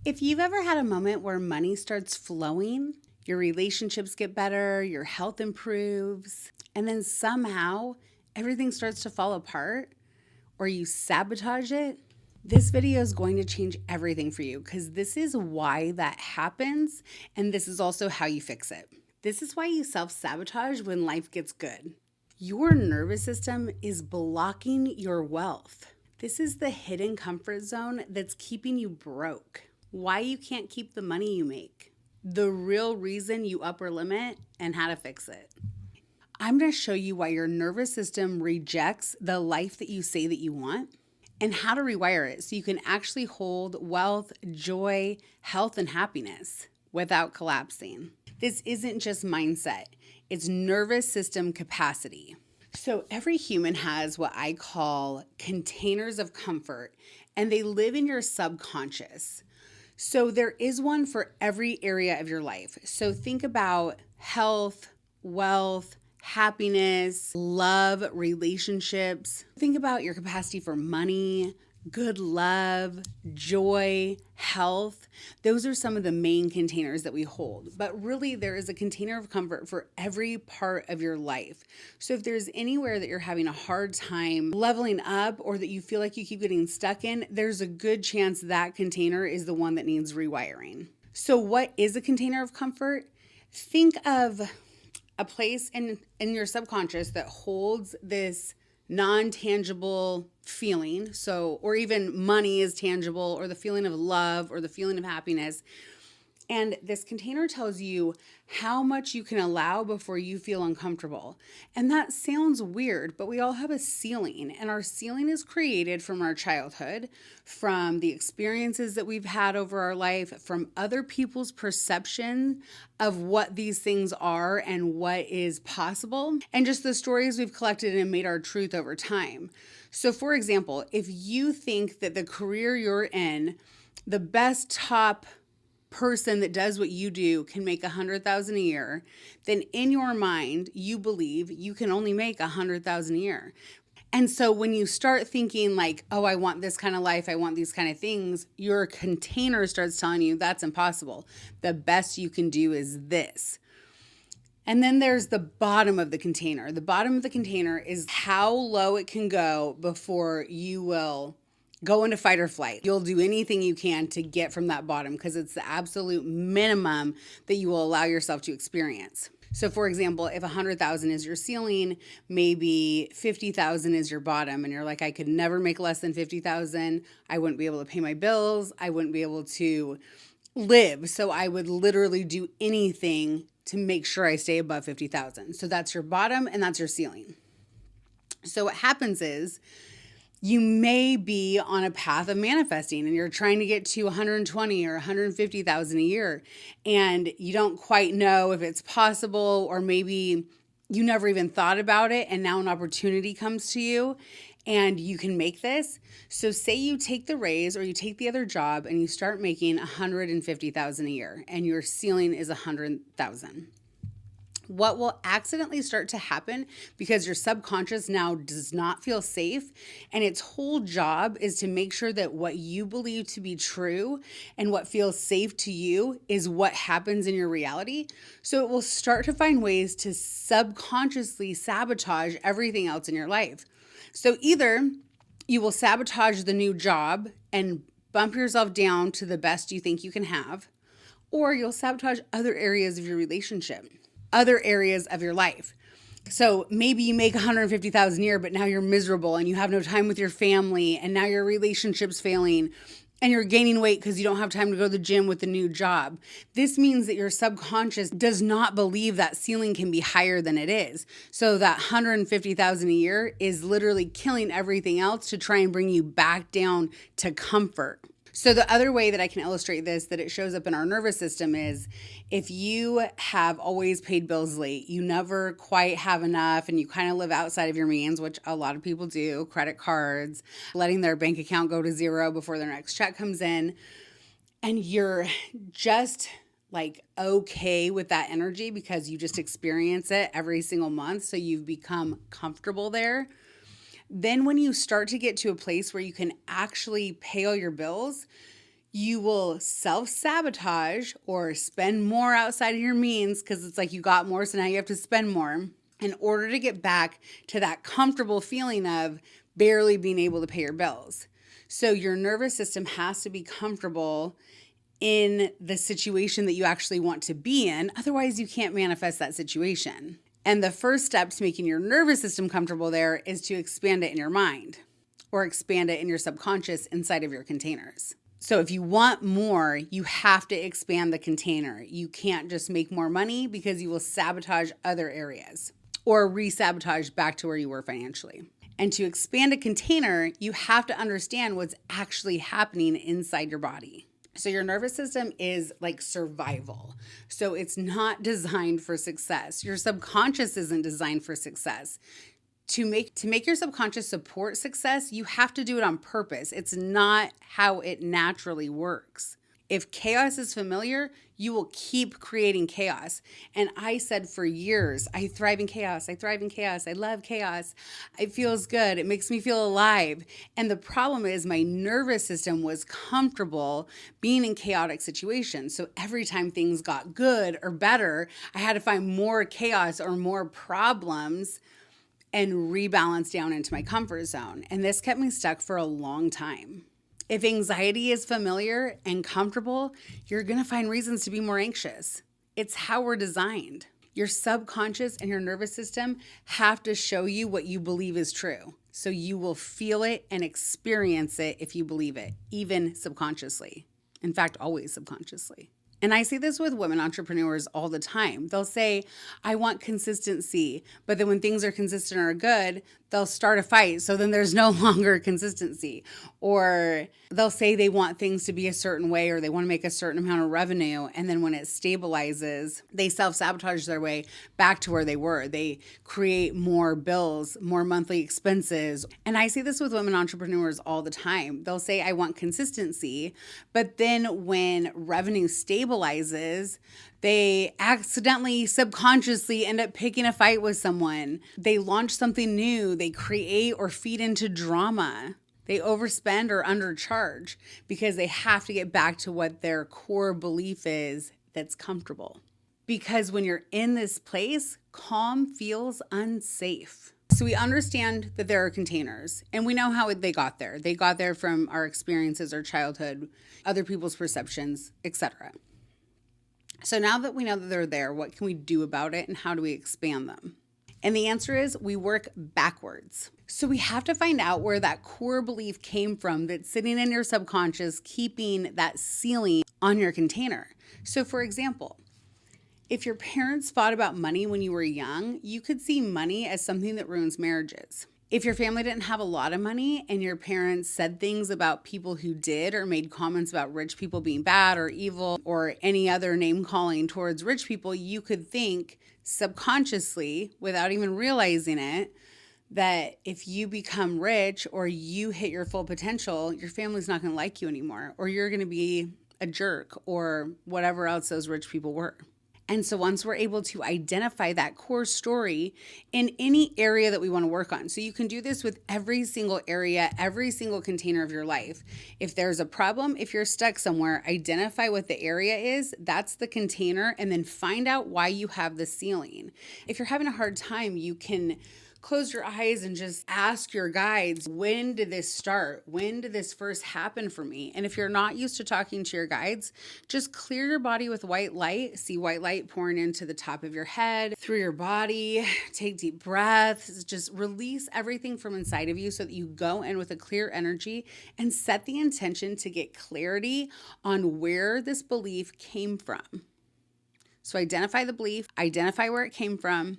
If you've ever had a moment where money starts flowing, your relationships get better, your health improves, and then somehow everything starts to fall apart or you sabotage it, this video is going to change everything for you because this is why that happens and this is also how you fix it. This is why you self-sabotage when life gets good. Your nervous system is blocking your wealth. This is the hidden comfort zone that's keeping you broke. Why you can't keep the money you make. The real reason you upper limit and how to fix it. I'm going to show you why your nervous system rejects the life that you say that you want and how to rewire it so you can actually hold wealth, joy, health, and happiness without collapsing. This isn't just mindset, it's nervous system capacity. So every human has what I call containers of comfort, and they live in your subconscious. So there is one for every area of your life. So think about health, wealth, happiness, love, relationships. Think about your capacity for money, good love, joy, health. Those are some of the main containers that we hold. But really, there is a container of comfort for every part of your life. So if there's anywhere that you're having a hard time leveling up or that you feel like you keep getting stuck in, there's a good chance that container is the one that needs rewiring. So what is a container of comfort? Think of a place in your subconscious that holds this non-tangible feeling. So, or even money is tangible, or the feeling of love, or the feeling of happiness. And this container tells you how much you can allow before you feel uncomfortable. And that sounds weird, but we all have a ceiling, and our ceiling is created from our childhood, from the experiences that we've had over our life, from other people's perception of what these things are and what is possible, and just the stories we've collected and made our truth over time. So for example, if you think that the career you're in, the best top person that does what you do can make $100,000 a year, then in your mind, you believe you can only make $100,000 a year. And so when you start thinking like, oh, I want this kind of life, I want these kind of things, your container starts telling you that's impossible. The best you can do is this. And then there's the bottom of the container. The bottom of the container is how low it can go before you will go into fight or flight. You'll do anything you can to get from that bottom because it's the absolute minimum that you will allow yourself to experience. So for example, if 100,000 is your ceiling, maybe 50,000 is your bottom, and you're like, I could never make less than 50,000. I wouldn't be able to pay my bills. I wouldn't be able to live. So I would literally do anything to make sure I stay above 50,000. So that's your bottom and that's your ceiling. So what happens is, you may be on a path of manifesting and you're trying to get to 120 or 150,000 a year and you don't quite know if it's possible, or maybe you never even thought about it and now an opportunity comes to you and you can make this. So say you take the raise or you take the other job and you start making 150,000 a year and your ceiling is 100,000. What will accidentally start to happen, because your subconscious now does not feel safe and its whole job is to make sure that what you believe to be true and what feels safe to you is what happens in your reality. So it will start to find ways to subconsciously sabotage everything else in your life. So either you will sabotage the new job and bump yourself down to the best you think you can have, or you'll sabotage other areas of your relationship, other areas of your life. So maybe you make 150,000 a year, but now you're miserable and you have no time with your family, and now your relationship's failing and you're gaining weight because you don't have time to go to the gym with the new job. This means that your subconscious does not believe that ceiling can be higher than it is. So that 150,000 a year is literally killing everything else to try and bring you back down to comfort. So the other way that I can illustrate this, that it shows up in our nervous system, is if you have always paid bills late, you never quite have enough, and you kind of live outside of your means, which a lot of people do, credit cards, letting their bank account go to zero before their next check comes in, and you're just like okay with that energy because you just experience it every single month, so you've become comfortable there. Then when you start to get to a place where you can actually pay all your bills, You will self-sabotage or spend more outside of your means because it's like you got more, so now you have to spend more in order to get back to that comfortable feeling of barely being able to pay your bills. So your nervous system has to be comfortable in the situation that you actually want to be in. Otherwise, you can't manifest that situation. And the first step to making your nervous system comfortable there is to expand it in your mind or expand it in your subconscious inside of your containers. So if you want more, you have to expand the container. You can't just make more money because you will sabotage other areas or re-sabotage back to where you were financially. And to expand a container, you have to understand what's actually happening inside your body. So your nervous system is like survival. So it's not designed for success. Your subconscious isn't designed for success. To make your subconscious support success, you have to do it on purpose. It's not how it naturally works. If chaos is familiar, you will keep creating chaos. And I said for years, I thrive in chaos. I thrive in chaos. I love chaos. It feels good. It makes me feel alive. And the problem is my nervous system was comfortable being in chaotic situations. So every time things got good or better, I had to find more chaos or more problems and rebalance down into my comfort zone. And this kept me stuck for a long time. If anxiety is familiar and comfortable, you're going to find reasons to be more anxious. It's how we're designed. Your subconscious and your nervous system have to show you what you believe is true. So you will feel it and experience it if you believe it, even subconsciously. In fact, always subconsciously. And I see this with women entrepreneurs all the time. They'll say, I want consistency, but then when things are consistent or good, they'll start a fight. So then there's no longer consistency. Or they'll say they want things to be a certain way or they want to make a certain amount of revenue. And then when it stabilizes, they self-sabotage their way back to where they were. They create more bills, more monthly expenses. And I see this with women entrepreneurs all the time. They'll say, I want consistency, but then when revenue stabilizes, they accidentally, subconsciously end up picking a fight with someone. They launch something new. They create or feed into drama. They overspend or undercharge because they have to get back to what their core belief is that's comfortable. Because when you're in this place, calm feels unsafe. So we understand that there are containers and we know how they got there. They got there from our experiences, our childhood, other people's perceptions, etc. So now that we know that they're there, what can we do about it and how do we expand them? And the answer is we work backwards. So we have to find out where that core belief came from that's sitting in your subconscious, keeping that ceiling on your container. So for example, if your parents fought about money when you were young, you could see money as something that ruins marriages. If your family didn't have a lot of money and your parents said things about people who did or made comments about rich people being bad or evil or any other name calling towards rich people, you could think subconsciously, without even realizing it, that if you become rich or you hit your full potential, your family's not going to like you anymore, or you're going to be a jerk or whatever else those rich people were. And so once we're able to identify that core story in any area that we want to work on, so you can do this with every single area, every single container of your life. If there's a problem, if you're stuck somewhere, identify what the area is, that's the container, and then find out why you have the ceiling. If you're having a hard time, you can close your eyes and just ask your guides, when did this start? When did this first happen for me? And if you're not used to talking to your guides, just clear your body with white light. See white light pouring into the top of your head, through your body. Take deep breaths. Just release everything from inside of you so that you go in with a clear energy and set the intention to get clarity on where this belief came from. So identify the belief, identify where it came from,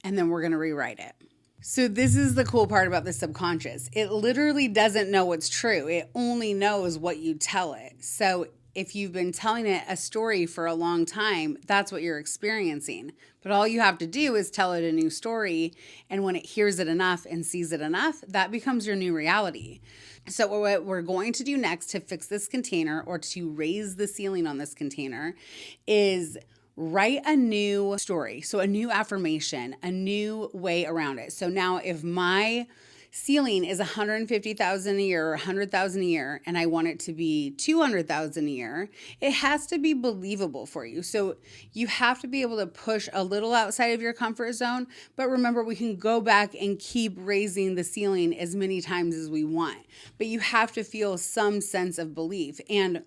and then we're going to rewrite it. So this is the cool part about the subconscious. It literally doesn't know what's true. It only knows what you tell it. So if you've been telling it a story for a long time, that's what you're experiencing. But all you have to do is tell it a new story. And when it hears it enough and sees it enough, that becomes your new reality. So what we're going to do next to fix this container or to raise the ceiling on this container is write a new story. So a new affirmation, a new way around it. So now if my ceiling is 150,000 a year or 100,000 a year, and I want it to be 200,000 a year, it has to be believable for you. So you have to be able to push a little outside of your comfort zone. But remember, we can go back and keep raising the ceiling as many times as we want. But you have to feel some sense of belief. And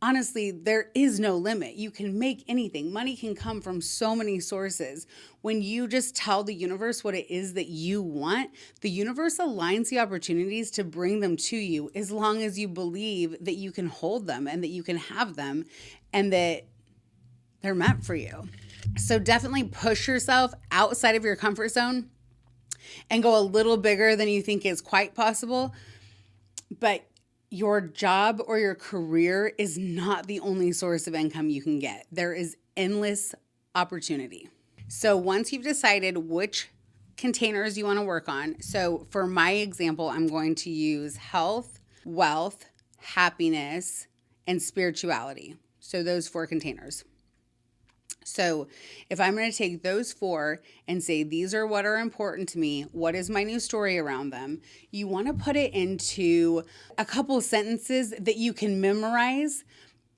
honestly, there is no limit. You can make anything. Money can come from so many sources. When you just tell the universe what it is that you want, the universe aligns the opportunities to bring them to you as long as you believe that you can hold them and that you can have them and that they're meant for you. So definitely push yourself outside of your comfort zone and go a little bigger than you think is quite possible. But your job or your career is not the only source of income you can get. There is endless opportunity. So once you've decided which containers you want to work on, so for my example, I'm going to use health, wealth, happiness, and spirituality. So those 4 containers. So if I'm going to take those 4 and say, these are what are important to me, what is my new story around them, you want to put it into a couple sentences that you can memorize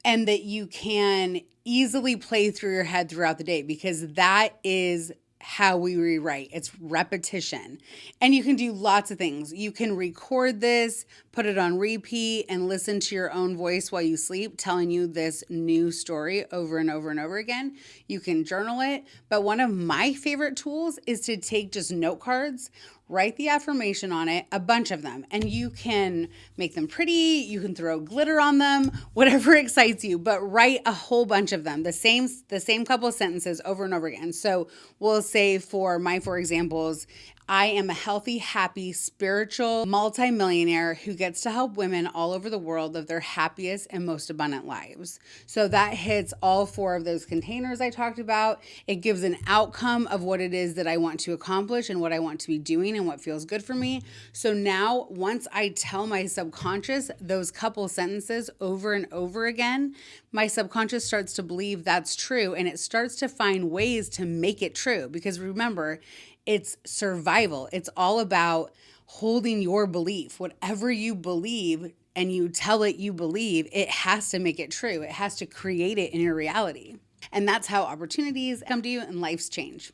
and that you can easily play through your head throughout the day, because that is how we rewrite. It's repetition. And you can do lots of things. You can record this, put it on repeat, and listen to your own voice while you sleep, telling you this new story over and over and over again. You can journal it. But one of my favorite tools is to take just note cards, write the affirmation on it, a bunch of them, and you can make them pretty, you can throw glitter on them, whatever excites you, but write a whole bunch of them, the same couple of sentences over and over again. So we'll say for my 4 examples, I am a healthy, happy, spiritual multimillionaire who gets to help women all over the world live their happiest and most abundant lives. So that hits all 4 of those containers I talked about. It gives an outcome of what it is that I want to accomplish and what I want to be doing and what feels good for me. So now, once I tell my subconscious those couple sentences over and over again, my subconscious starts to believe that's true, and it starts to find ways to make it true. Because remember, it's survival. It's all about holding your belief. Whatever you believe and you tell it you believe, it has to make it true. It has to create it in your reality. And that's how opportunities come to you and lives change.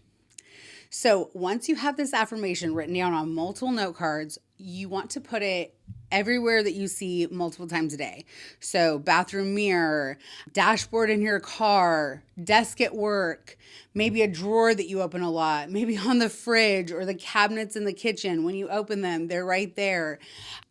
So once you have this affirmation written down on multiple note cards, you want to put it everywhere that you see multiple times a day. So bathroom mirror, dashboard in your car, desk at work, maybe a drawer that you open a lot, maybe on the fridge or the cabinets in the kitchen. When you open them, they're right there.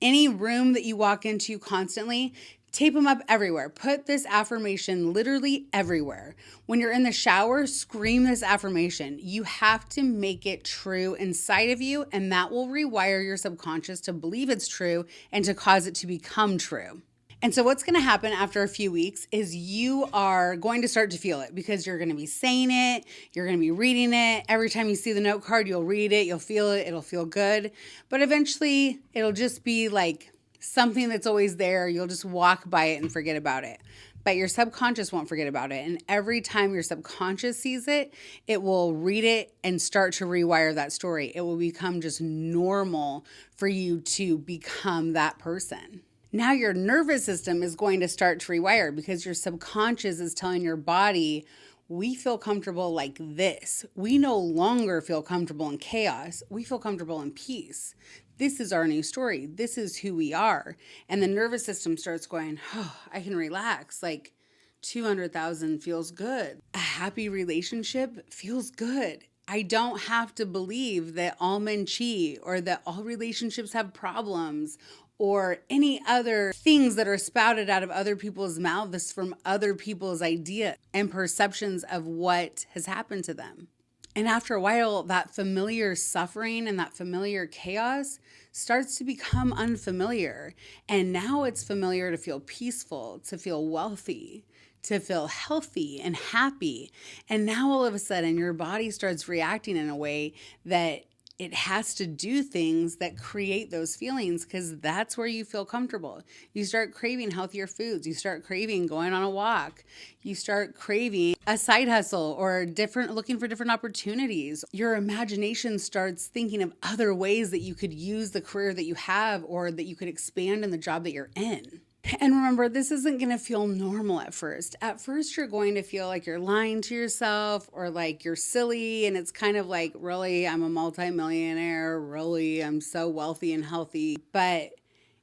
Any room that you walk into constantly, tape them up everywhere. Put this affirmation literally everywhere. When you're in the shower, scream this affirmation. You have to make it true inside of you, and that will rewire your subconscious to believe it's true and to cause it to become true. And so what's going to happen after a few weeks is you are going to start to feel it, because you're going to be saying it, you're going to be reading it. Every time you see the note card, you'll read it, you'll feel it, it'll feel good. But eventually, it'll just be like something that's always there. You'll just walk by it and forget about it. But your subconscious won't forget about it. And every time your subconscious sees it, it will read it and start to rewire that story. It will become just normal for you to become that person. Now your nervous system is going to start to rewire, because your subconscious is telling your body, we feel comfortable like this. We no longer feel comfortable in chaos. We feel comfortable in peace. This is our new story. This is who we are. And the nervous system starts going, oh, I can relax. Like 200,000 feels good. A happy relationship feels good. I don't have to believe that all men cheat, or that all relationships have problems, or any other things that are spouted out of other people's mouths from other people's ideas and perceptions of what has happened to them. And after a while, that familiar suffering and that familiar chaos starts to become unfamiliar. And now it's familiar to feel peaceful, to feel wealthy, to feel healthy and happy. And now all of a sudden, your body starts reacting in a way that it has to do things that create those feelings because that's where you feel comfortable. You start craving healthier foods. You start craving going on a walk. You start craving a side hustle or looking for different opportunities. Your imagination starts thinking of other ways that you could use the career that you have or that you could expand in the job that you're in. And remember, this isn't going to feel normal at first. At first, you're going to feel like you're lying to yourself or like you're silly. And it's kind of like, really, I'm a multimillionaire. Really, I'm so wealthy and healthy. But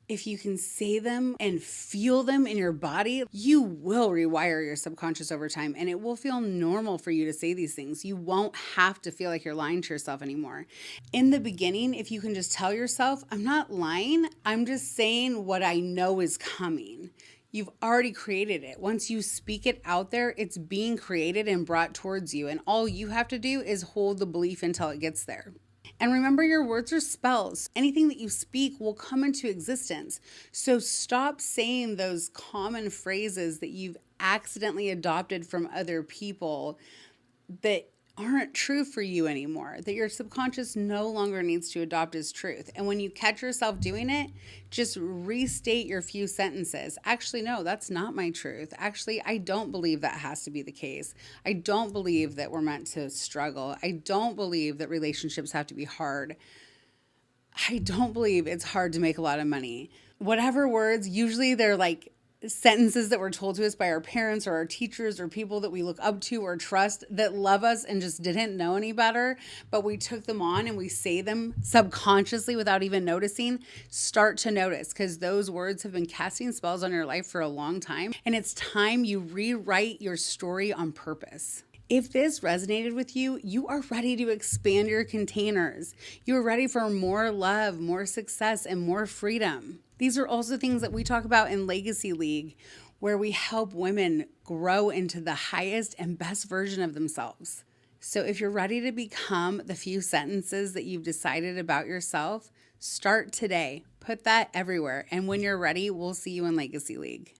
if you can say them and feel them in your body, you will rewire your subconscious over time and it will feel normal for you to say these things. You won't have to feel like you're lying to yourself anymore. In the beginning, if you can just tell yourself, I'm not lying, I'm just saying what I know is coming. You've already created it. Once you speak it out there, it's being created and brought towards you. And all you have to do is hold the belief until it gets there. And remember, your words are spells. Anything that you speak will come into existence. So stop saying those common phrases that you've accidentally adopted from other people that aren't true for you anymore, that your subconscious no longer needs to adopt as truth. And when you catch yourself doing it, just restate your few sentences. Actually, no, that's not my truth. Actually, I don't believe that has to be the case. I don't believe that we're meant to struggle. I don't believe that relationships have to be hard. I don't believe it's hard to make a lot of money. Whatever words, usually they're like sentences that were told to us by our parents or our teachers or people that we look up to or trust that love us and just didn't know any better, but we took them on and we say them subconsciously without even noticing. Start to notice, because those words have been casting spells on your life for a long time, and it's time you rewrite your story on purpose. If this resonated with you, you are ready to expand your containers. You are ready for more love, more success, and more freedom. These are also things that we talk about in Legacy League, where we help women grow into the highest and best version of themselves. So if you're ready to become the few sentences that you've decided about yourself, start today. Put that everywhere. And when you're ready, we'll see you in Legacy League.